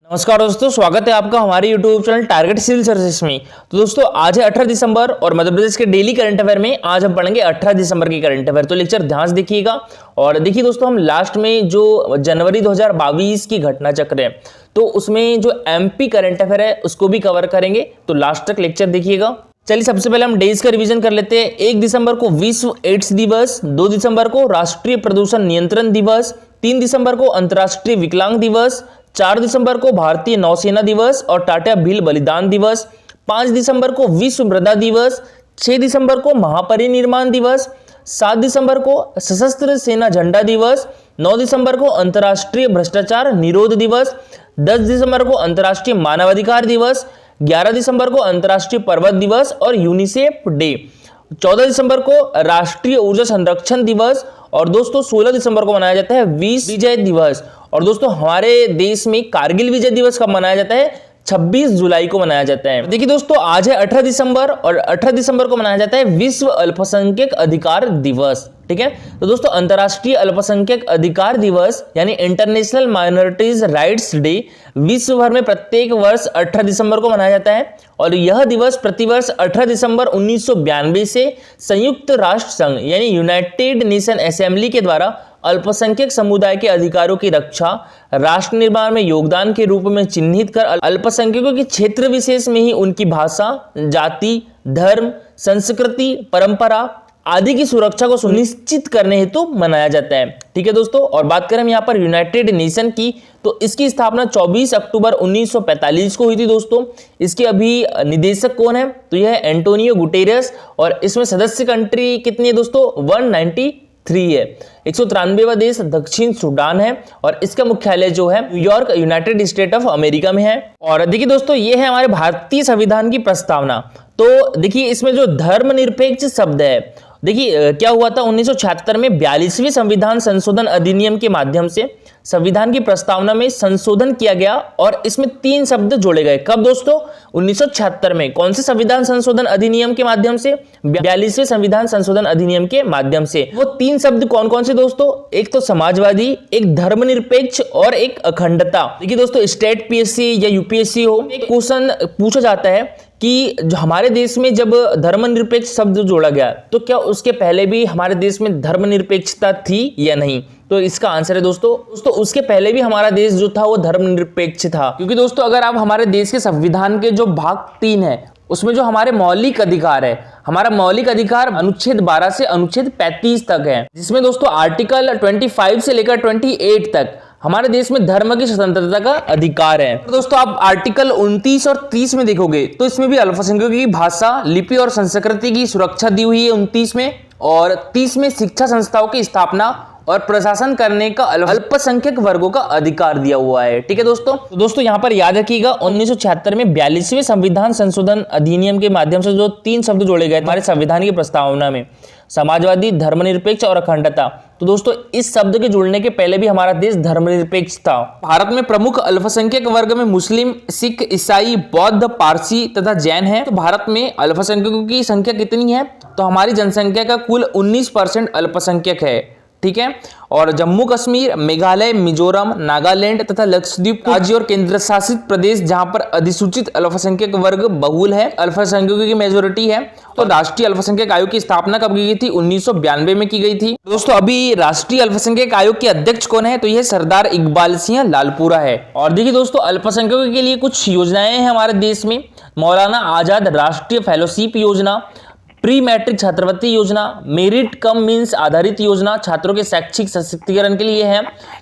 नमस्कार दोस्तों, स्वागत है आपका हमारे YouTube channel target civil services में। तो दोस्तों आज है 18 दिसंबर और मध्य प्रदेश के डेली करंट अफेयर में आज हम पढ़ेंगे 18 दिसंबर की करंट अफेयर। तो लेक्चर ध्यान से देखिएगा। और देखिए दोस्तों, हम लास्ट में जो जनवरी 2022 की घटना चक्र है तो उसमें जो MP करंट अफेयर है उसको भी कवर करेंगे, तो लास्ट तक लेक्चर देखिएगा। चलिए सबसे पहले हम डेज का रिवीजन कर लेते हैं। 1 दिसंबर को विश्व एड्स दिवस, 2 दिसंबर को राष्ट्रीय प्रदूषण नियंत्रण दिवस, 3 दिसंबर को अंतर्राष्ट्रीय विकलांग दिवस, 4 दिसंबर को भारतीय नौसेना दिवस और टाटा भील बलिदान दिवस, 5 दिसंबर को विश्व मृदा दिवस, 6 दिसंबर को महापरिनिर्वाण दिवस, 7 दिसंबर को सशस्त्र सेना झंडा दिवस, 9 दिसंबर को अंतर्राष्ट्रीय भ्रष्टाचार निरोध दिवस, 10 दिसंबर को अंतर्राष्ट्रीय मानवाधिकार दिवस, 11 दिसंबर को अंतर्राष्ट्रीय पर्वत दिवस और यूनिसेफ डे, 14 दिसंबर को राष्ट्रीय ऊर्जा संरक्षण दिवस और दोस्तों 16 दिसंबर को मनाया जाता है विश्व विजय दिवस। और दोस्तों हमारे देश में कारगिल विजय दिवस कब मनाया जाता है? 26 जुलाई को मनाया जाता है। देखिए दोस्तों, आज है 18 दिसंबर और 18 दिसंबर को मनाया जाता है विश्व अल्पसंख्यक अधिकार दिवस। ठीक है, तो दोस्तों अंतर्राष्ट्रीय अल्पसंख्यक अधिकार दिवस यानी इंटरनेशनल माइनॉरिटीज राइट्स डे विश्व भर में प्रत्येक वर्ष 18 दिसंबर को मनाया जाता है। और यह दिवस प्रतिवर्ष 18 दिसंबर 1992 से संयुक्त राष्ट्र संघ यानी यूनाइटेड नेशन असेंबली के द्वारा अल्पसंख्यक समुदाय के अधिकारों की रक्षा, राष्ट्र निर्माण में योगदान के रूप में चिन्हित कर अल्पसंख्यकों के क्षेत्र विशेष में ही उनकी भाषा, जाति, धर्म, संस्कृति, परंपरा आदि की सुरक्षा को सुनिश्चित करने हेतु मनाया जाता है। ठीक है दोस्तों, और बात करें हम यहाँ पर यूनाइटेड नेशन की, तो इसकी स्थापना 24 अक्टूबर 1945 को हुई थी दोस्तों। इसके अभी निदेशक कौन है? तो यह है एंटोनियो गुटेरेस। और इसमें सदस्य कंट्री कितनी है दोस्तों? 193 है। 193वां देश दक्षिण सूडान है और इसका मुख्यालय जो है New York United state of America में है। और देखिए दोस्तों, ये है हमारे भारतीय संविधान की प्रस्तावना। तो देखिए इसमें जो धर्मनिरपेक्ष शब्द है, देखिए क्या हुआ था 1976 में 42वें संविधान संशोधन अधिनियम के माध्यम से संविधान की प्रस्तावना में संशोधन किया गया और इसमें 3 शब्द जोड़े गए। कब दोस्तों? 1976 में। कौन से संविधान संशोधन अधिनियम के माध्यम से? 42वें संविधान संशोधन अधिनियम के माध्यम से। वो 3 शब्द कौन कौन से दोस्तों? एक तो समाजवादी, एक धर्मनिरपेक्ष और एक अखंडता। देखिए दोस्तों, स्टेट PSC या UPSC हो, एक क्वेश्चन पूछा जाता है कि जो हमारे देश में जब धर्मनिरपेक्ष शब्द जोड़ा गया तो क्या उसके पहले भी हमारे देश में धर्मनिरपेक्षता थी या नहीं? तो इसका आंसर है दोस्तों उसके पहले भी हमारा देश जो था वो धर्मनिरपेक्ष था। क्योंकि दोस्तों अगर आप हमारे देश के संविधान के जो भाग 3 है उसमें जो हमारे मौलिक अधिकार है, हमारा मौलिक अधिकार अनुच्छेद 12 से अनुच्छेद 35 तक है, जिसमें दोस्तों आर्टिकल 25 से लेकर 28 तक हमारे देश में धर्म की स्वतंत्रता का अधिकार है। तो दोस्तों आप आर्टिकल 29 और 30 में देखोगे तो इसमें भी अल्पसंख्यकों की भाषा, लिपि और संस्कृति की सुरक्षा दी हुई है 29 में। और 30 में शिक्षा संस्थाओं की स्थापना और प्रशासन करने का अल्पसंख्यक वर्गों का अधिकार दिया हुआ है। ठीक है दोस्तों, तो दोस्तों यहाँ पर याद रखिएगा 1976 में 42वें संविधान संशोधन अधिनियम के माध्यम से जो 3 शब्द जोड़े गए हमारे संविधान की प्रस्तावना में, समाजवादी, धर्मनिरपेक्ष और अखंडता। तो दोस्तों इस शब्द के जुड़ने के पहले भी हमारा देश धर्मनिरपेक्ष था। भारत में प्रमुख अल्पसंख्यक वर्ग में मुस्लिम, सिख, ईसाई, बौद्ध, पारसी तथा जैन है। तो भारत में अल्पसंख्यकों की संख्या कितनी है? तो हमारी जनसंख्या का कुल 19% अल्पसंख्यक है। ठीक है, और जम्मू कश्मीर, मेघालय, मिजोरम, नागालैंड तथा लक्षद्वीप राज्य और केंद्र शासित प्रदेश जहां पर अधिसूचित अल्पसंख्यक वर्ग बहुल है, अल्पसंख्यकों की मेजोरिटी है। तो राष्ट्रीय अल्पसंख्यक आयोग की स्थापना कब की गई थी? 1992 में की गई थी। दोस्तों अभी राष्ट्रीय अल्पसंख्यक आयोग के अध्यक्ष कौन है? तो यह सरदार इकबाल सिंह लालपुरा है। और देखिए दोस्तों, अल्पसंख्यकों के लिए कुछ योजनाएं हैं हमारे देश में। मौलाना आजाद राष्ट्रीय फेलोशिप योजना, प्री मैट्रिक छात्रवृत्ति योजना, मेरिट कम मीन्स आधारित योजना छात्रों के शैक्षिक सशक्तिकरण के लिए है।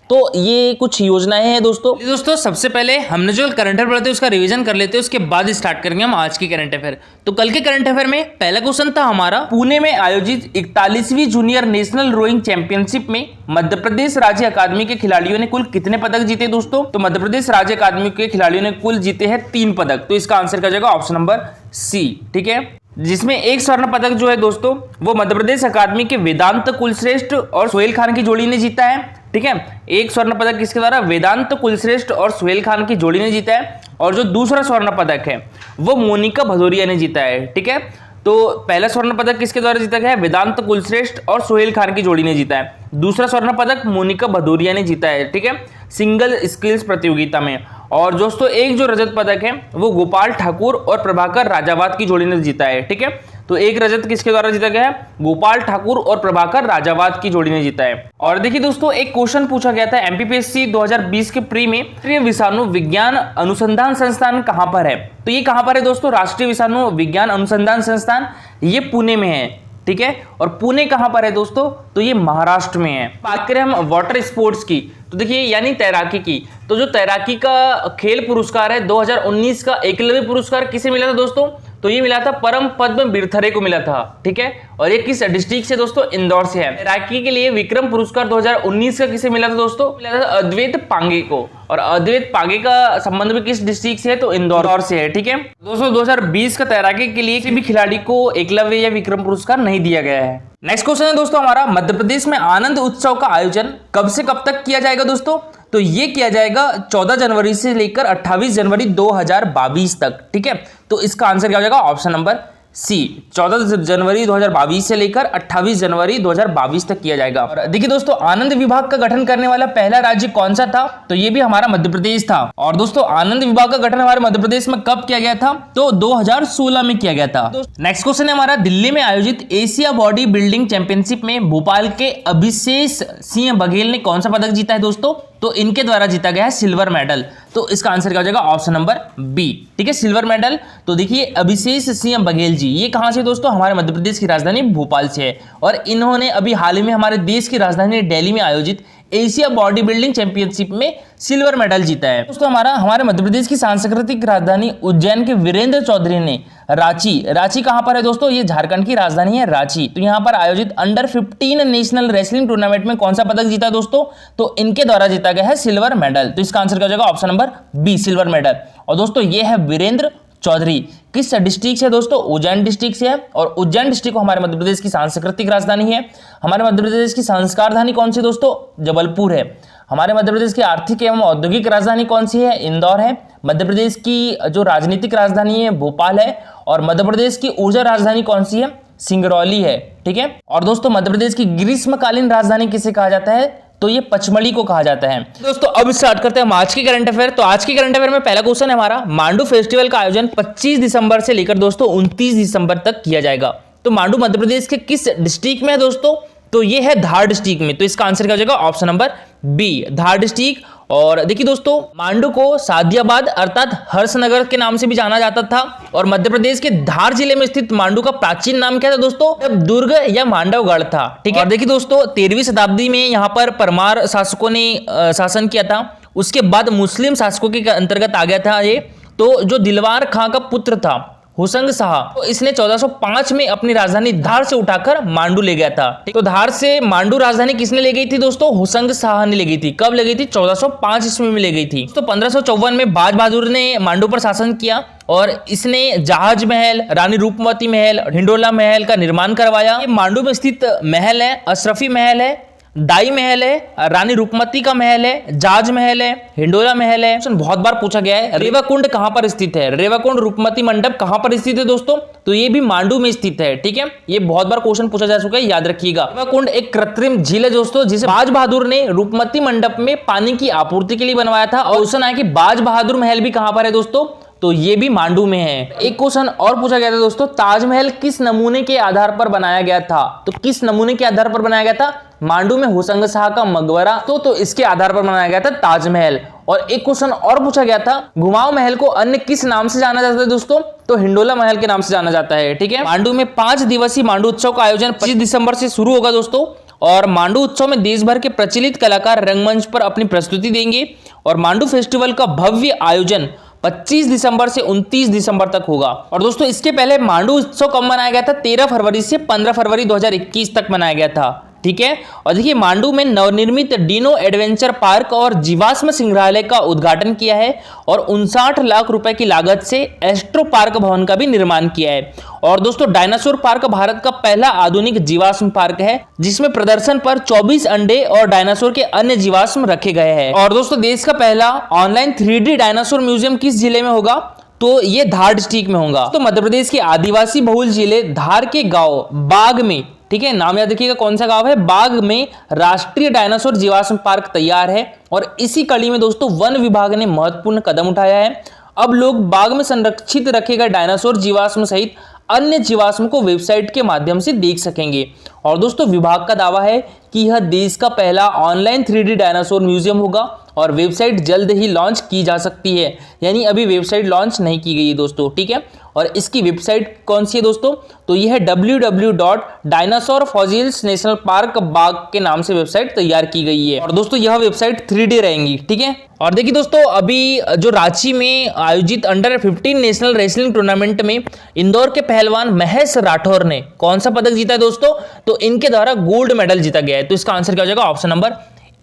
तो ये कुछ योजनाएं हैं दोस्तों सबसे पहले हमने जो करंट अफेयर पढ़ते हैं उसका रिवीजन कर लेते हैं, उसके बाद स्टार्ट करेंगे हम आज की करंट अफेयर। तो कल के करंट अफेयर में पहला क्वेश्चन था हमारा, पुणे में आयोजित 41वीं जूनियर नेशनल रोइंग चैंपियनशिप में मध्य प्रदेश राज्य अकादमी के खिलाड़ियों ने कुल कितने पदक जीते दोस्तों? तो मध्य प्रदेश राज्य अकादमी के खिलाड़ियों ने कुल जीते हैं 3 पदक। तो इसका आंसर क्या जाएगा? Option number C। ठीक है, जिसमें एक स्वर्ण पदक जो है दोस्तों वो मध्य प्रदेश अकादमी के वेदांत कुलश्रेष्ठ और सोहेल खान की जोड़ी ने जीता है। ठीक है, एक स्वर्ण पदक किसके द्वारा? वेदांत कुलश्रेष्ठ और सोहेल खान की जोड़ी ने जीता है। और जो दूसरा स्वर्ण पदक है वो मोनिका भदौरिया ने जीता है। ठीक है, तो पहला स्वर्ण पदक किसके द्वारा जीता गया है? वेदांत कुलश्रेष्ठ और सोहेल खान की जोड़ी ने जीता है। दूसरा स्वर्ण पदक मोनिका भदौरिया ने जीता है, ठीक है, सिंगल स्किल्स प्रतियोगिता में। और दोस्तों एक जो रजत पदक है वो गोपाल ठाकुर और प्रभाकर राजावत की जोड़ी ने जीता है, ठीक है। तो एक रजत किसके द्वारा जीता गया है? गोपाल ठाकुर और प्रभाकर राजावत की जोड़ी ने जीता है। और देखिए दोस्तों एक क्वेश्चन पूछा गया था एमपीपीएससी 2020 के प्री में, राष्ट्रीय विषाणु विज्ञान अनुसंधान संस्थान कहां पर है? तो ये कहां पर है दोस्तों? राष्ट्रीय विषाणु विज्ञान अनुसंधान संस्थान ये पुणे में है, ठीक है। और पुणे कहां पर है दोस्तों? तो ये महाराष्ट्र में है। बात करें हम वाटर स्पोर्ट्स की, तो देखिए यानी तैराकी की, तो जो तैराकी का खेल पुरस्कार है 2019 का एकलव्य पुरस्कार किसे मिला था दोस्तों? तो ये मिला था परम पद्म बिरथरे को मिला था, ठीक है। और ये किस डिस्ट्रिक्ट से दोस्तों? इंदौर से है। तैराकी के लिए विक्रम पुरस्कार 2019 का किसे मिला था दोस्तों? मिला था अद्वैत पांगे को। और अद्वैत पांगे का संबंध भी किस डिस्ट्रिक्ट से है? तो इंदौर से है, ठीक है। दोस्तों 2020 का तैराकी के लिए किसी भी खिलाड़ी को एकलव्य या विक्रम पुरस्कार नहीं दिया गया है। नेक्स्ट क्वेश्चन है दोस्तों हमारा, मध्य प्रदेश में आनंद उत्सव का आयोजन कब से कब तक किया जाएगा दोस्तों? तो ये किया जाएगा 14 जनवरी से लेकर 28 जनवरी 2022 तक, ठीक है। तो इसका आंसर क्या हो जाएगा? ऑप्शन नंबर सी, 14 जनवरी 2022 से लेकर 28 जनवरी 2022 तक किया जाएगा। और देखिए दोस्तों आनंद विभाग का गठन करने वाला पहला राज्य कौन सा था? तो ये भी हमारा मध्य प्रदेश था। और दोस्तों आनंद विभाग का गठन हमारे मध्य प्रदेश में कब किया गया था? तो 2016 में किया गया था। नेक्स्ट क्वेश्चन है हमारा, दिल्ली में आयोजित एशिया बॉडी बिल्डिंग चैंपियनशिप में भोपाल के अभिषेक सिंह बघेल ने कौन सा पदक जीता है दोस्तों? तो इनके द्वारा जीता गया है सिल्वर मेडल। तो इसका आंसर क्या हो जाएगा? ऑप्शन नंबर बी, ठीक है, सिल्वर मेडल। तो देखिए अभिषेक सिंह बघेल जी ये कहां से दोस्तों? हमारे मध्य प्रदेश की राजधानी भोपाल से है। और इन्होंने अभी हाल ही में हमारे देश की राजधानी दिल्ली में आयोजित एशिया बॉडी बिल्डिंग चैंपियनशिप में सिल्वर मेडल जीता है। दोस्तों हमारे मध्य प्रदेश की सांस्कृतिक राजधानी उज्जैन के वीरेंद्र चौधरी ने रांची कहां पर है दोस्तों? ये झारखंड की राजधानी है रांची। तो यहां पर आयोजित अंडर 15 नेशनल रेसलिंग टूर्नामेंट में कौन सा पदक जीता दोस्तों? तो इनके द्वारा जीता गया है सिल्वर मेडल। तो इसका आंसर क्या हो जाएगा? Option number B, silver medal. और दोस्तों ये है वीरेंद्र चौधरी, किस डिस्ट्रिक्ट से दोस्तों? उज्जैन डिस्ट्रिक्ट से है। और उज्जैन डिस्ट्रिक्ट को हमारे मध्य प्रदेश की सांस्कृतिक राजधानी है। हमारे मध्य प्रदेश की संस्कार राजधानी कौन सी दोस्तों? जबलपुर है। हमारे मध्य प्रदेश की आर्थिक एवं औद्योगिक राजधानी कौन सी है? इंदौर है। मध्य प्रदेश की जो राजनीतिक राजधानी है भोपाल है। और मध्य प्रदेश की ऊर्जा राजधानी कौन सी है? सिंगरौली है, ठीक है। और दोस्तों मध्य प्रदेश की ग्रीष्मकालीन राजधानी किसे कहा जाता है? तो ये पचमढ़ी को कहा जाता है। दोस्तों अब स्टार्ट करते हैं आज के करंट अफेयर। तो आज के करंट अफेयर में पहला क्वेश्चन है हमारा, मांडू फेस्टिवल का आयोजन 25 दिसंबर से लेकर दोस्तों 29 दिसंबर तक किया जाएगा। तो मांडू मध्य प्रदेश के किस डिस्ट्रिक्ट में है दोस्तों? तो ये है धार डिस्ट्रिक्ट में। तो इसका आंसर क्या हो जाएगा? ऑप्शन नंबर बी, धार डिस्ट्रिक्ट। और देखिए दोस्तों मांडू को सादियाबाद अर्थात हर्षनगर के नाम से भी जाना जाता था। और मध्य प्रदेश के धार जिले में स्थित मांडू का प्राचीन नाम क्या था दोस्तों? जब दुर्ग या मांडवगढ़ था, ठीक है। और देखिए दोस्तों 13वीं शताब्दी में यहाँ पर परमार शासकों ने शासन किया था। उसके बाद मुस्लिम शासकों के अंतर्गत आ गया था ये। तो जो दिलवार खां का पुत्र था हुसंग शाह, तो इसने 1405 में अपनी राजधानी धार से उठाकर मांडू ले गया था। तो धार से मांडू राजधानी किसने ले गई थी दोस्तों? हुसंग शाह ने ले गई थी। कब ले गई थी? 1405 ईस्वी में ले गई थी। तो 1554 में बाज बहादुर ने मांडू पर शासन किया और इसने जहाज महल, रानी रूपमती महल, हिंडोला महल का निर्माण करवाया। ये मांडू में स्थित महल है, अशरफी महल है, दाई महल है, रानी रूपमती का महल है, जाज महल है, हिंडोला महल है। बहुत बार पूछा गया है रेवाकुंड कहां पर स्थित है? रेवाकुंड रूपमती मंडप कहां पर स्थित है दोस्तों? तो ये भी मांडू में स्थित है, ठीक है। ये बहुत बार क्वेश्चन पूछा जा चुका है, याद रखिएगा। रेवाकुंड एक कृत्रिम झील है दोस्तों, जिसे बाज बहादुर ने रूपमती मंडप में पानी की आपूर्ति के लिए बनवाया था। और क्वेश्चन आया कि बाज बहादुर महल भी कहां पर है दोस्तों? तो ये भी मांडू में है। एक क्वेश्चन और पूछा गया था दोस्तों, ताजमहल किस नमूने के आधार पर बनाया गया था? तो किस नमूने के आधार पर बनाया गया था? मांडू में हुसंग शाह का मकबरा तो इसके आधार पर बनाया गया था ताजमहल। और एक क्वेश्चन और पूछा गया था, घुमाऊ महल को अन्य किस नाम से जाना जाता है दोस्तों? तो हिंडोला महल के नाम से जाना जाता है, ठीक है। मांडू में 5 दिवसीय मांडू उत्सव का आयोजन 25 दिसंबर से शुरू होगा दोस्तों। और मांडू उत्सव में देश भर के प्रचलित कलाकार रंगमंच पर अपनी प्रस्तुति देंगे। और मांडू फेस्टिवल का भव्य आयोजन 25 दिसंबर से 29 दिसंबर तक होगा। और दोस्तों इसके पहले मांडू उत्सव कब मनाया गया था? 13 फरवरी से 15 फरवरी 2021 तक मनाया गया था, ठीक है। और देखिए मांडू में नवनिर्मित डिनो एडवेंचर पार्क और जीवाश्म संग्रहालय का उद्घाटन किया है। और 59 लाख रुपए की लागत से एस्ट्रो पार्क भवन का भी निर्माण किया है। और दोस्तों डायनासोर पार्क भारत का पहला आधुनिक जीवाश्म पार्क है, जिसमें प्रदर्शन पर 24 अंडे और डायनासोर के अन्य जीवाश्म रखे गए हैं। और दोस्तों देश का पहला ऑनलाइन 3D डायनासोर म्यूजियम किस जिले में होगा? तो ये धार डिस्ट्रिक्ट में होगा। तो मध्य प्रदेश के आदिवासी बहुल जिले धार के गांव बाग में ठीक है, नाम याद रखिएगा कौन सा गांव है। बाग में राष्ट्रीय डायनासोर जीवाश्म पार्क तैयार है और इसी कड़ी में दोस्तों वन विभाग ने महत्वपूर्ण कदम उठाया है। अब लोग बाग में संरक्षित रखे गए डायनासोर जीवाश्म सहित अन्य जीवाश्म को वेबसाइट के माध्यम से देख सकेंगे। और दोस्तों विभाग का दावा है कि यह देश का पहला ऑनलाइन 3D डायनासोर म्यूजियम होगा और वेबसाइट जल्द ही लॉन्च की जा सकती है, यानी अभी वेबसाइट लॉन्च नहीं की गई है दोस्तों, ठीक है। और इसकी वेबसाइट कौन सी है दोस्तों, तो यह है www.dinosaurfossils नेशनल पार्क बाग के नाम से वेबसाइट तैयार की गई है। और दोस्तों यह वेबसाइट 3D रहेंगी, ठीक है। और देखिए दोस्तों, अभी जो रांची में आयोजित अंडर 15 नेशनल रेसलिंग टूर्नामेंट में इंदौर के पहलवान महेश राठौर ने कौन सा पदक जीता है दोस्तों, तो इनके द्वारा गोल्ड मेडल जीता गया है। तो इसका आंसर क्या हो जाएगा, ऑप्शन नंबर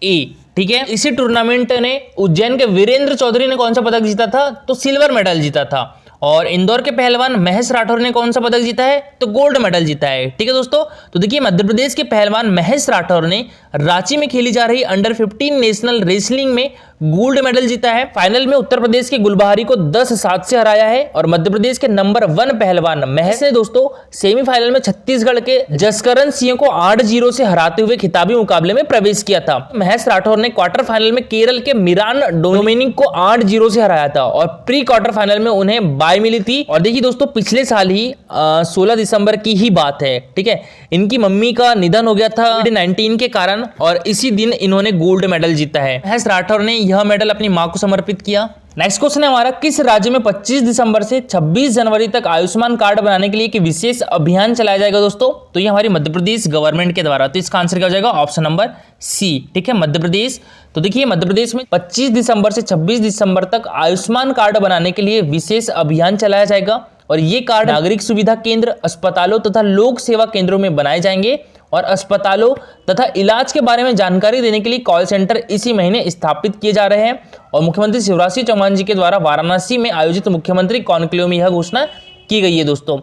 ए, ठीक है। इसी टूर्नामेंट ने उज्जैन के वीरेंद्र चौधरी ने कौन सा पदक जीता था, तो सिल्वर मेडल जीता था। और इंदौर के पहलवान महेश राठौर ने कौन सा पदक जीता है, तो गोल्ड मेडल जीता है, ठीक है दोस्तों। तो देखिए मध्य प्रदेश के पहलवान महेश राठौर ने रांची में खेली जा रही अंडर 15 नेशनल रेसलिंग में गोल्ड मेडल जीता है। फाइनल में उत्तर प्रदेश के गुलबहारी को 10-7 से हराया है और मध्य प्रदेश के नंबर 1 पहलवान महेश ने दोस्तों सेमीफाइनल में छत्तीसगढ़ के जसकरण सिंह को 8-0 से हराते हुए खिताबी मुकाबले में प्रवेश किया था। महेश राठौर ने क्वार्टर फाइनल में केरल के मिरान डोमिनिक को 8-0 से हराया था और प्री क्वार्टर फाइनल में उन्हें बाय मिली थी। और देखिए दोस्तों पिछले साल ही 16 दिसंबर की ही बात है, ठीक है, इनकी मम्मी का निधन हो गया था कोविड-19 के कारण और इसी दिन इन्होंने गोल्ड मेडल जीता है। महेश राठौर ने यह मेडल अपनी मां को समर्पित किया। नेक्स्ट क्वेश्चन है हमारा, किस राज्य में 25 दिसंबर से 26 जनवरी तक आयुष्मान कार्ड बनाने के लिए एक विशेष अभियान चलाया जाएगा दोस्तों, तो ये हमारी मध्य प्रदेश गवर्नमेंट के द्वारा। तो इसका आंसर क्या हो जाएगा, ऑप्शन नंबर सी, ठीक है, मध्य प्रदेश। तो देखिए मध्य प्रदेश में 25 दिसंबर से 26 दिसंबर तक आयुष्मान कार्ड बनाने के लिए विशेष अभियान चलाया जाएगा और ये कार्ड नागरिक सुविधा केंद्र, अस्पतालों तथा लोक सेवा केंद्रों में बनाए जाएंगे और अस्पतालों तथा इलाज के बारे में जानकारी देने के लिए कॉल सेंटर इसी महीने स्थापित किए जा रहे हैं। और मुख्यमंत्री शिवराज सिंह चौहान जी के द्वारा वाराणसी में आयोजित मुख्यमंत्री कॉन्क्लेव में यह घोषणा की गई है दोस्तों।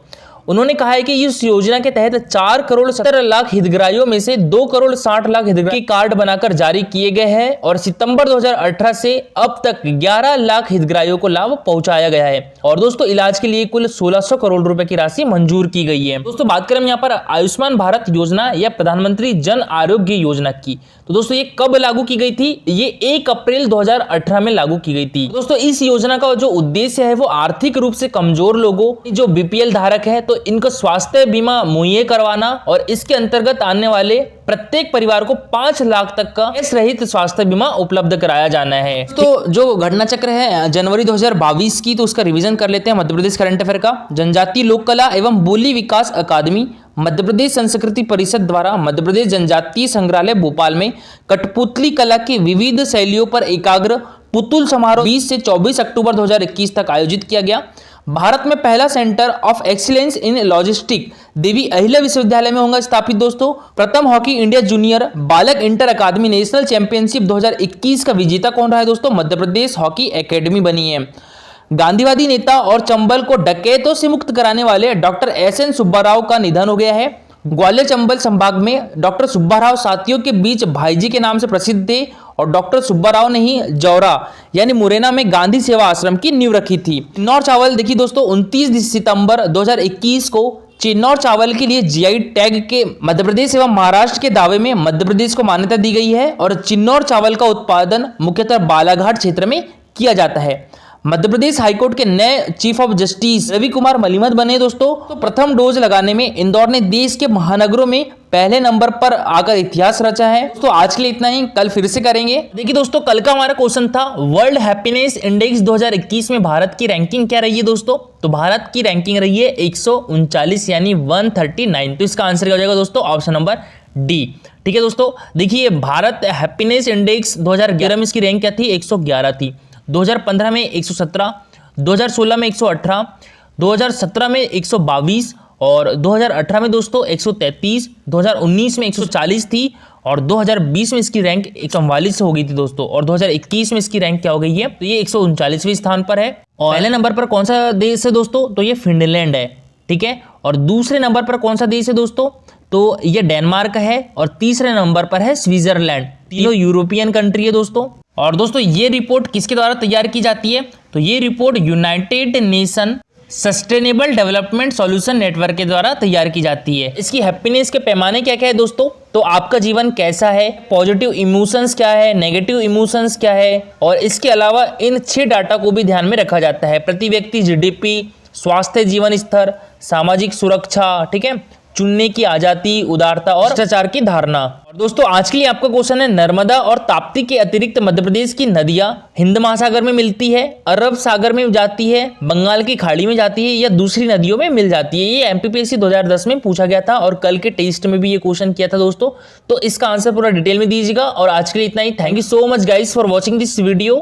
उन्होंने कहा है कि इस योजना के तहत 4 करोड़ 17 लाख हितग्राहियों में से 2 करोड़ 60 लाख हितग्राही कार्ड बनाकर जारी किए गए हैं और सितंबर 2018 से अब तक 11 लाख हितग्राहियों को लाभ पहुंचाया गया है। और दोस्तों इलाज के लिए कुल 1600 करोड़ रुपए की राशि मंजूर की गई है। दोस्तों बात करें यहाँ पर आयुष्मान भारत योजना या प्रधानमंत्री जन आरोग्य योजना की, तो दोस्तों ये कब लागू की गई थी, ये 1 अप्रैल 2018 में लागू की गई थी। दोस्तों इस योजना का जो उद्देश्य है वो आर्थिक रूप से कमजोर लोगों, जो बीपीएल धारक है, तो इनको स्वास्थ्य बीमा मुहैया करवाना और इसके अंतर्गत आने वाले प्रत्येक परिवार को 5 लाख तक का कैश रहित स्वास्थ्य बीमा उपलब्ध कराया जाना है। तो जो घटना चक्र है जनवरी 2022 की, तो उसका रिवीजन कर लेते हैं मध्य प्रदेश करंट अफेयर का। जनजातीय लोक कला एवं बोली विकास अकादमी, मध्य प्रदेश संस्कृति परिषद द्वारा मध्य प्रदेश जनजातीय संग्रहालय भोपाल में कठपुतली कला की विविध शैलियों पर एकाग्र पुतुल समारोह 20 से 24 अक्टूबर 2021 तक आयोजित किया गया। भारत में पहला centre of excellence in logistic Devi Ahilya Vishwavidyalaya में होगा स्थापित दोस्तों। प्रथम हॉकी इंडिया जूनियर बालक इंटर अकादमी नेशनल चैंपियनशिप 2021 का विजेता कौन रहा है दोस्तों, मध्य प्रदेश हॉकी एकेडमी बनी है। गांधीवादी नेता और चंबल को डकैतों से मुक्त कराने वाले डॉक्टर एस.एन. सुब्बा राव का निधन हो गया है। ग्वालियर चंबल संभाग में डॉक्टर सुब्बा राव साथियों के बीच भाईजी के नाम से प्रसिद्ध थे और डॉक्टर सुब्बा राव ने ही जौरा यानी मुरैना में गांधी सेवा आश्रम की नींव रखी थी। चिन्नौर चावल देखिए दोस्तों 29 सितंबर 2021 को चिन्नौर चावल के लिए जीआई टैग के मध्य प्रदेश एवं महाराष्ट्र के दावे में मध्य प्रदेश को मान्यता दी गई है और चिन्नौर चावल का उत्पादन मुख्यतः बालाघाट क्षेत्र में किया जाता है। मध्य प्रदेश हाईकोर्ट के नए chief of justice Ravi Kumar Malimath बने दोस्तों। तो प्रथम डोज लगाने में इंदौर ने देश के महानगरों में पहले नंबर पर आकर इतिहास रचा है। तो आज के लिए इतना ही, कल फिर से करेंगे। देखिए दोस्तों कल का हमारा क्वेश्चन था वर्ल्ड हैप्पीनेस इंडेक्स 2021 में भारत की रैंकिंग क्या रही है दोस्तों, तो भारत की रैंकिंग रही है 139 यानी 139। तो इसका आंसर क्या हो जाएगा दोस्तों, ऑप्शन नंबर डी, ठीक है दोस्तों। देखिए भारत हैप्पीनेस इंडेक्स 2011 में इसकी रैंक क्या थी, 111 थी। 2015 में 117, 2016 में 118, 2017 में 122 और 2018 में दोस्तों 133, 2019 में 140 थी और 2020 में इसकी रैंक 144 हो गई थी दोस्तों और 2021 में इसकी रैंक क्या हो गई है, तो ये 139वें स्थान पर है। और पहले नंबर पर कौन सा देश है दोस्तों, तो ये फिनलैंड है, ठीक है। और दूसरे नंबर पर कौन सा देश है दोस्तों, तो ये डेनमार्क है और तीसरे नंबर पर है स्विट्जरलैंड। तीनों यूरोपियन कंट्री है दोस्तों। और दोस्तों ये रिपोर्ट किसके द्वारा तैयार की जाती है, तो ये report United nation sustainable development solution network के द्वारा तैयार की जाती है। इसकी हैप्पीनेस के पैमाने क्या क्या है दोस्तों, तो आपका जीवन कैसा है, पॉजिटिव इमोशंस क्या है, नेगेटिव इमोशंस क्या है, और इसके अलावा इन 6 डाटा को भी ध्यान में रखा जाता है। प्रति व्यक्ति जीडीपी, स्वास्थ्य जीवन स्तर, सामाजिक सुरक्षा, ठीक है, चुनने की आजादी, उदारता और भ्रष्टाचार की धारणा। और दोस्तों आज के लिए आपका क्वेश्चन है, नर्मदा और ताप्ती के अतिरिक्त मध्य प्रदेश की नदियां हिंद महासागर में मिलती है, अरब सागर में जाती है, बंगाल की खाड़ी में जाती है या दूसरी नदियों में मिल जाती है। ये एमपीपीएससी 2010 में पूछा गया था और कल के टेस्ट में भी ये क्वेश्चन किया था दोस्तों। तो इसका आंसर पूरा डिटेल में दीजिएगा। और आज के लिए इतना ही। Thank you so much guys for watching this video.